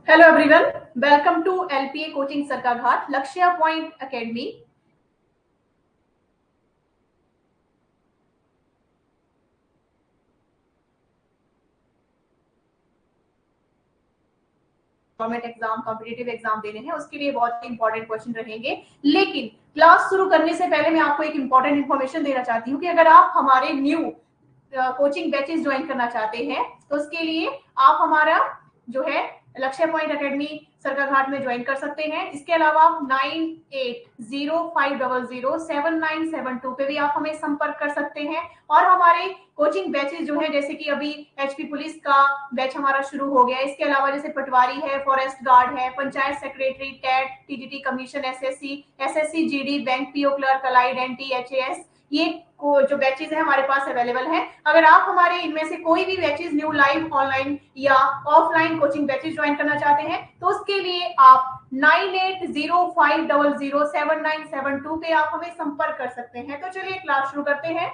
Hello everyone, welcome to LPA Coaching Sarkaghat, Lakshya Point Academy. Government exam, competitive exam देने हैं, उसके लिए बहुत ही इंपॉर्टेंट क्वेश्चन रहेंगे। लेकिन क्लास शुरू करने से पहले मैं आपको एक इंपॉर्टेंट इन्फॉर्मेशन देना चाहती हूँ कि अगर आप हमारे न्यू कोचिंग बैचेस ज्वाइन करना चाहते हैं तो उसके लिए आप हमारा जो है लक्ष्य पॉइंट एकेडमी सरकाघाट में ज्वाइन कर सकते हैं। इसके अलावा आप 9805007972 पे भी आप हमें संपर्क कर सकते हैं। और हमारे कोचिंग बैचेस जो है, जैसे कि अभी एचपी पुलिस का बैच हमारा शुरू हो गया है। इसके अलावा जैसे पटवारी है, फॉरेस्ट गार्ड है, panchayat secretary, TET, TGT commission, SSC GD, bank PO clerk, allied, NT, HAS, ये जो बैचेज है हमारे पास अवेलेबल है। अगर आप हमारे इनमें से कोई भी बैचेज न्यू लाइव, ऑनलाइन या ऑफलाइन कोचिंग बैचेज ज्वाइन करना चाहते हैं तो उसके लिए आप 9805007972 पे आप हमें संपर्क कर सकते हैं। तो चलिए क्लास शुरू करते हैं।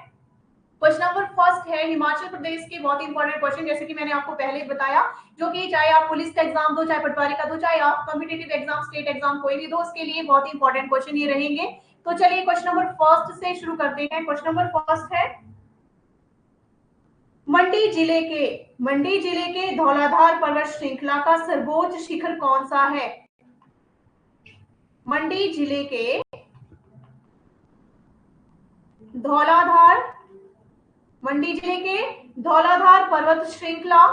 क्वेश्चन नंबर फर्स्ट है हिमाचल प्रदेश के बहुत इंपॉर्टेंट क्वेश्चन, जैसे कि मैंने आपको पहले बताया, जो कि चाहे आप पुलिस का एग्जाम दो, चाहे पटवारी का दो, चाहे आप कॉम्पिटिटिव एग्जाम, स्टेट एग्जाम कोई भी दो, उसके लिए बहुत इंपॉर्टेंट क्वेश्चन ये रहेंगे। तो चलिए क्वेश्चन नंबर फर्स्ट से शुरू करते हैं। क्वेश्चन नंबर फर्स्ट है, मंडी जिले के धौलाधार पर्वत श्रृंखला का सर्वोच्च शिखर कौन सा है? मंडी जिले के धौलाधार पर्वत श्रृंखला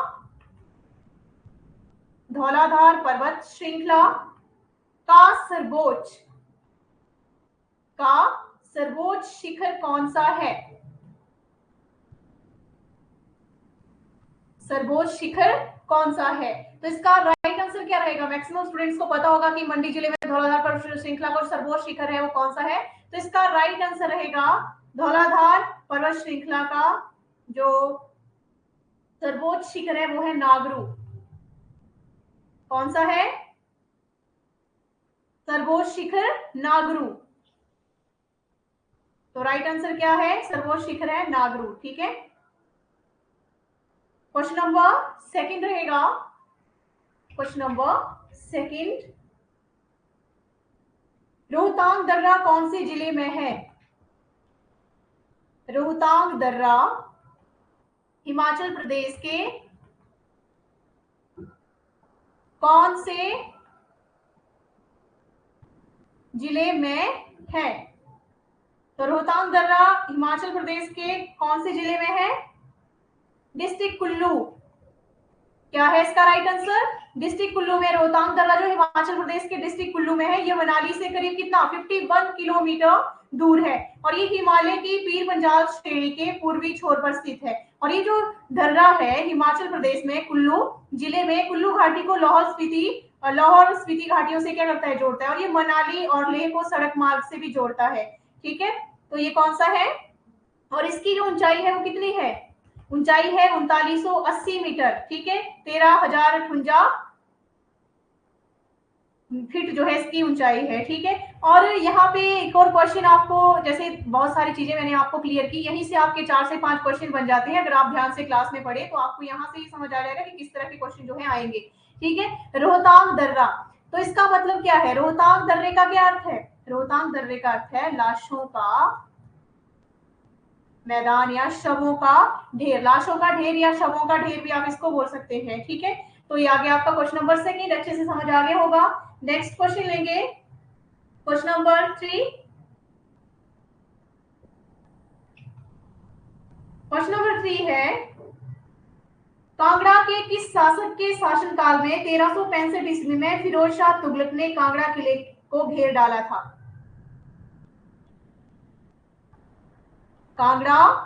का सर्वोच्च शिखर कौन सा है? सर्वोच्च शिखर कौन सा है? तो इसका राइट आंसर क्या रहेगा? मैक्सिमम स्टूडेंट्स को पता होगा कि मंडी जिले में धौलाधार पर्वत श्रृंखला का सर्वोच्च शिखर है वो कौन सा है। तो इसका राइट आंसर रहेगा धौलाधार पर्वत श्रृंखला का जो सर्वोच्च शिखर है वो है नागरू। कौन सा है? सर्वोच्च शिखर नागरू। तो राइट आंसर क्या है? सर्वोच्च शिखर है नागरू। ठीक है। क्वेश्चन नंबर सेकंड रहेगा। क्वेश्चन नंबर सेकंड, रोहतांग दर्रा कौन से जिले में है? रोहतांग दर्रा हिमाचल प्रदेश के कौन से जिले में है? तो रोहतांग दर्रा हिमाचल प्रदेश के कौन से जिले में है? डिस्ट्रिक्ट कुल्लू। क्या है इसका राइट आंसर? डिस्ट्रिक्ट कुल्लू में रोहतांग दर्रा जो हिमाचल प्रदेश के डिस्ट्रिक्ट कुल्लू में है। ये मनाली से करीब कितना 51 किलोमीटर दूर है और ये हिमालय की पीर पंजाल श्रेणी के पूर्वी छोर पर स्थित है। और ये जो दर्रा है हिमाचल प्रदेश में कुल्लू जिले में, कुल्लू घाटी को लाहौल स्पीति घाटियों से क्या करता है? जोड़ता है। और ये मनाली और लेह को सड़क मार्ग से भी जोड़ता है। ठीक है। तो ये कौन सा है? और इसकी जो ऊंचाई है वो कितनी है? ऊंचाई है 3980 मीटर। ठीक है। 13,058 फीट जो है इसकी ऊंचाई है। ठीक है। और यहाँ पे एक और क्वेश्चन आपको, जैसे बहुत सारी चीजें मैंने आपको क्लियर की, यहीं से आपके 4 से 5 क्वेश्चन बन जाते हैं। अगर आप ध्यान से क्लास में पढ़े तो आपको यहाँ से ही समझ आ जाएगा कि किस तरह के क्वेश्चन जो है आएंगे। ठीक है। रोहतांग दर्रा, तो इसका मतलब क्या है? रोहतांग दर्रे का क्या अर्थ है? रोहतांग दर्रे का अर्थ है लाशों का मैदान या शवों का ढेर। लाशों का ढेर या शवों का ढेर भी आप इसको बोल सकते हैं। ठीक है। तो ये आगे आपका क्वेश्चन नंबर सेकंड अच्छे से समझ आ गया होगा। नेक्स्ट क्वेश्चन लेंगे, क्वेश्चन नंबर 3। क्वेश्चन नंबर 3 है, कांगड़ा के किस शासक के शासनकाल में 1365 ईस्वी में फिरोज शाह तुगलक ने कांगड़ा किले को घेर डाला था? कांगड़ा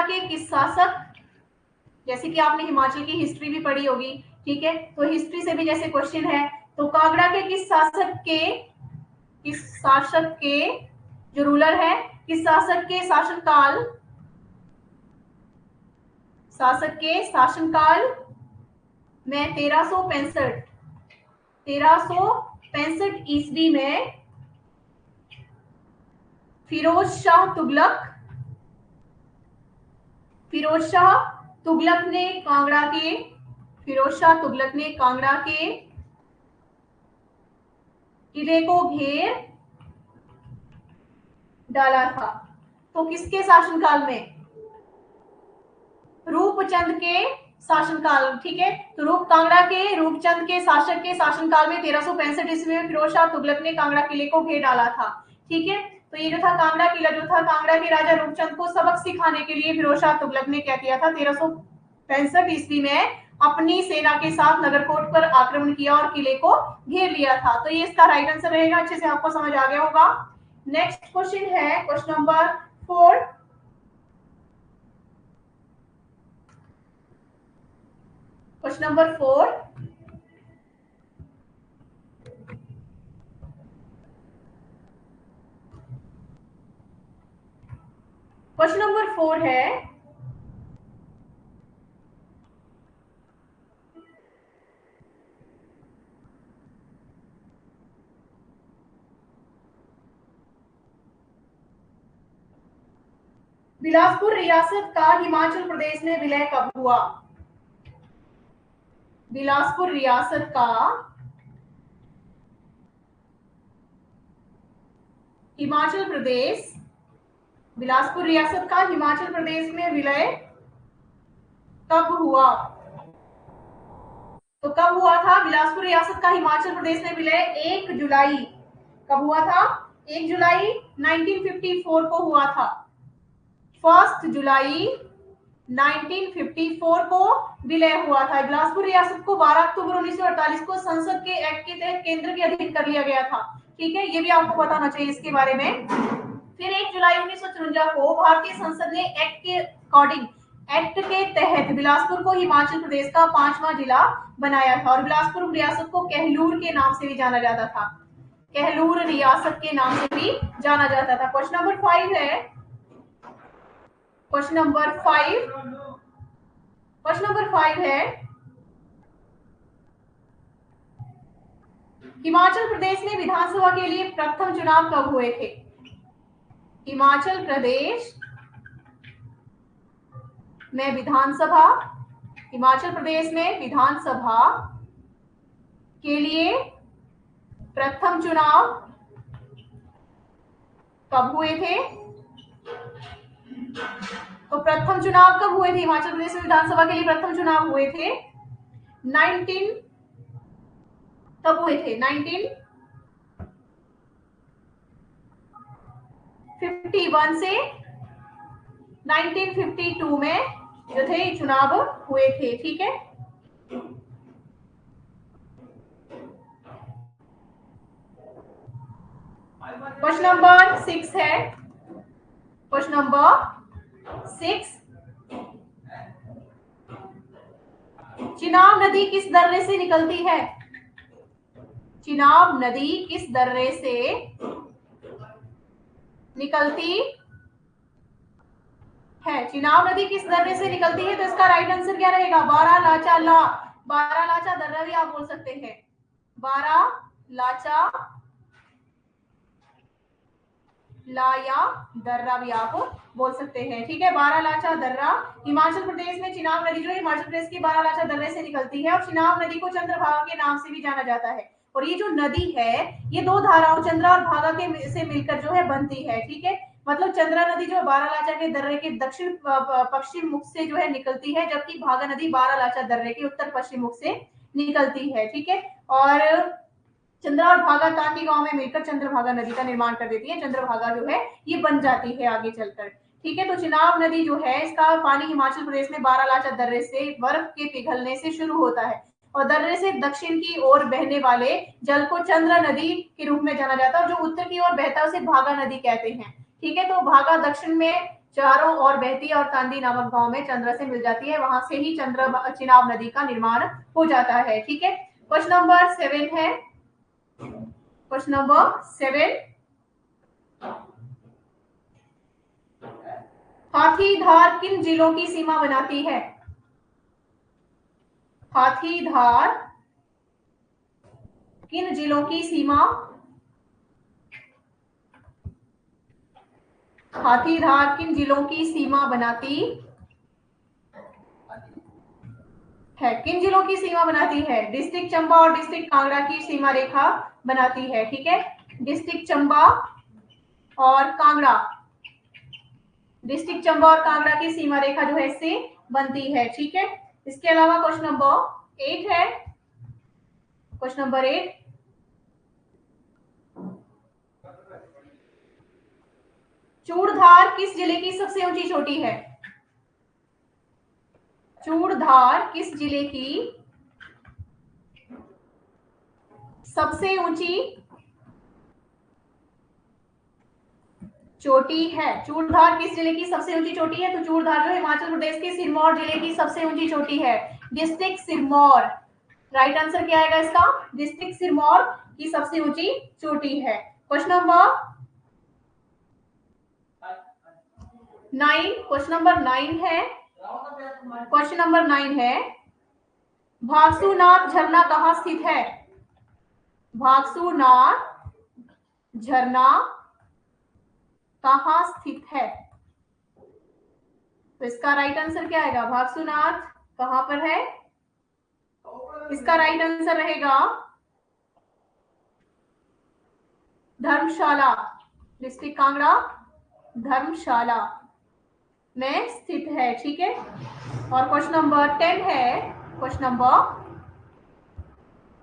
के किस शासक, जैसे कि आपने हिमाचल की हिस्ट्री भी पढ़ी होगी। ठीक है। तो हिस्ट्री से भी जैसे क्वेश्चन है, तो कांगड़ा के किस शासक के जो रूलर है, किस शासक के शासनकाल में 1365 ईस्वी में फिरोज शाह तुगलक ने कांगड़ा के, फिरोज शाह तुगलक ने कांगड़ा के किले को घेर डाला था। तो किसके शासनकाल में? रूपचंद के शासनकाल, ठीक है। तो कांगड़ा के रूपचंद के शासक के शासनकाल में 1365 ईस्वी में फिरोज शाह तुगलक ने कांगड़ा किले को घेर डाला था, ठीक है। तो ये जो था कांगड़ा किला, जो था कांगड़ा के राजा रूपचंद को सबक सिखाने के लिए फिरोज शाह तुगलक ने क्या किया था, 1365 ईस्वी में अपनी सेना के साथ नगरकोट पर आक्रमण किया और किले को घेर लिया था। तो ये इसका राइट आंसर रहेगा। अच्छे से आपको समझ आ गया होगा। नेक्स्ट क्वेश्चन है question number 4। Question number 4, question number 4 है, बिलासपुर रियासत का हिमाचल प्रदेश में विलय कब हुआ? बिलासपुर रियासत का हिमाचल प्रदेश, बिलासपुर रियासत का हिमाचल प्रदेश में विलय कब हुआ? तो कब हुआ था बिलासपुर रियासत का हिमाचल प्रदेश में विलय? 1 जुलाई। कब हुआ था? 1 जुलाई 1954 को हुआ था। 1 जुलाई 1954 को विलय हुआ था। बिलासपुर रियासत को 12 अक्टूबर 1948 को संसद के एक्ट के तहत केंद्र के अधीन कर लिया गया था, ठीक है। ये भी आपको बताना चाहिए इसके बारे में। फिर 1 जुलाई 1954 को भारतीय संसद ने एक्ट के अकॉर्डिंग, एक्ट के तहत बिलासपुर को हिमाचल प्रदेश का 5वां जिला बनाया था और बिलासपुर रियासत को कहलूर के नाम से भी जाना जाता था। कहलूर रियासत के नाम से भी जाना जाता था। क्वेश्चन नंबर 5 है, क्वेश्चन नंबर 5, क्वेश्चन नंबर 5 है, हिमाचल प्रदेश में विधानसभा के लिए प्रथम चुनाव कब हुए थे? हिमाचल प्रदेश में विधानसभा, हिमाचल प्रदेश में विधानसभा के लिए प्रथम चुनाव कब हुए थे? तो प्रथम चुनाव कब हुए थे? हिमाचल प्रदेश में विधानसभा के लिए प्रथम चुनाव हुए थे 19, कब हुए थे? 1951 से 1952 में जो थे चुनाव हुए थे, ठीक है। क्वेश्चन नंबर 6 है, क्वेश्चन नंबर 6, चिनाब नदी किस दर्रे से निकलती है? चिनाब नदी किस दर्रे से निकलती है? चिनाब नदी किस दर्रे से निकलती है? तो इसका राइट आंसर क्या रहेगा? बारालाचा ला, बारालाचा दर्रा भी आप बोल सकते हैं, बारालाचा ला या दर्रा भी आप बोल सकते हैं, ठीक है। बारालाचा दर्रा हिमाचल प्रदेश में, चिनाब नदी जो है हिमाचल प्रदेश की बारालाचा दर्रे से निकलती है और चिनाब नदी को चंद्रभागा के नाम से भी जाना जाता है। और ये जो नदी है ये दो धाराओं चंद्रा और भागा के से मिलकर जो है बनती है, ठीक है। मतलब चंद्रा नदी जो बारालाचा के दर्रे के दक्षिण पश्चिम मुख से जो है निकलती है, जबकि भागा नदी बारालाचा दर्रे के उत्तर पश्चिम मुख से निकलती है, ठीक है। और चंद्रा और भागा तांडी गांव में मिलकर चंद्रभागा नदी का निर्माण कर देती है। चंद्रभागा जो है ये बन जाती है आगे चलकर, ठीक है। तो चिनाब नदी जो है इसका पानी हिमाचल प्रदेश में बारालाचा दर्रे से बर्फ के पिघलने से शुरू होता है और दर्रे से दक्षिण की ओर बहने वाले जल को चंद्रा नदी के रूप में जाना जाता है और जो उत्तर की ओर बहता है उसे भागा नदी कहते हैं, ठीक है। तो भागा दक्षिण में चारों ओर बहती है और तांडी नामक गांव में चंद्रा से मिल जाती है, वहां से ही चिनाब नदी का निर्माण हो जाता है, ठीक है। क्वेश्चन नंबर 7 है, क्वेश्चन नंबर 7, हाथीधार किन जिलों की सीमा बनाती है? हाथीधार किन जिलों की सीमा, हाथीधार किन जिलों की सीमा बनाती है, किन जिलों की सीमा बनाती है? डिस्ट्रिक्ट चंबा और डिस्ट्रिक्ट कांगड़ा की सीमा रेखा बनाती है। ठीक है, डिस्ट्रिक्ट चंबा और कांगड़ा, डिस्ट्रिक्ट चंबा और कांगड़ा की सीमा रेखा जो है इससे बनती है। ठीक है, इसके अलावा क्वेश्चन नंबर 8 है, क्वेश्चन नंबर 8, चूड़धार किस जिले की सबसे ऊंची चोटी है? चूड़धार किस जिले की सबसे ऊंची चोटी है? चूड़धार किस जिले की सबसे ऊंची चोटी है? तो चूड़धार जो हिमाचल प्रदेश के सिरमौर जिले की सबसे ऊंची चोटी है, डिस्ट्रिक्ट सिरमौर। राइट आंसर क्या आएगा इसका? डिस्ट्रिक्ट सिरमौर की सबसे ऊंची चोटी है। क्वेश्चन नंबर 9, क्वेश्चन नंबर 9 है, क्वेश्चन नंबर 9 है, भागसूनाथ झरना कहाँ स्थित है? भागसूनाथ झरना कहाँ स्थित है? तो इसका राइट आंसर क्या आएगा? भागसूनाथ कहां पर है? इसका राइट आंसर रहेगा धर्मशाला, डिस्ट्रिक्ट कांगड़ा धर्मशाला में स्थित है। ठीक है, और क्वेश्चन नंबर 10 है, क्वेश्चन नंबर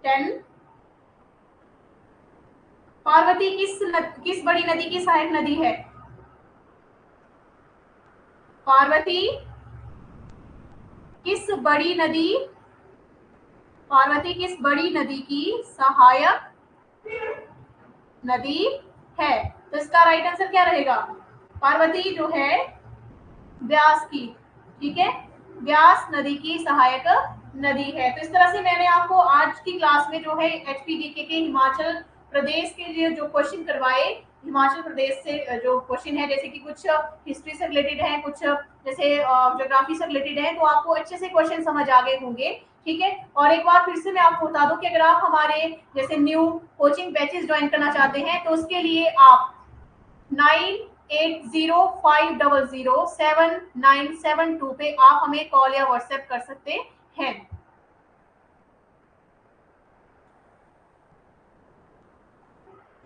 10, पार्वती किस बड़ी नदी की सहायक नदी है? पार्वती किस बड़ी नदी, पार्वती किस बड़ी नदी की सहायक नदी है? तो इसका राइट आंसर क्या रहेगा? पार्वती जो है व्यास की, ठीक है, व्यास नदी की सहायक नदी है। तो इस तरह से मैंने आपको आज की क्लास में जो है एचपीडीके के हिमाचल प्रदेश के लिए जो क्वेश्चन करवाए, हिमाचल प्रदेश से जो क्वेश्चन है, जैसे कि कुछ हिस्ट्री से रिलेटेड है, कुछ जैसे ज्योग्राफी से रिलेटेड है, तो आपको अच्छे से क्वेश्चन समझ आ गए होंगे। ठीक है, और एक बार फिर से मैं आपको बता दूं कि अगर आप हमारे जैसे न्यू कोचिंग बैचेस ज्वाइन करना चाहते हैं तो उसके लिए आप 9805007972 पे आप हमें कॉल या व्हाट्सएप कर सकते हैं।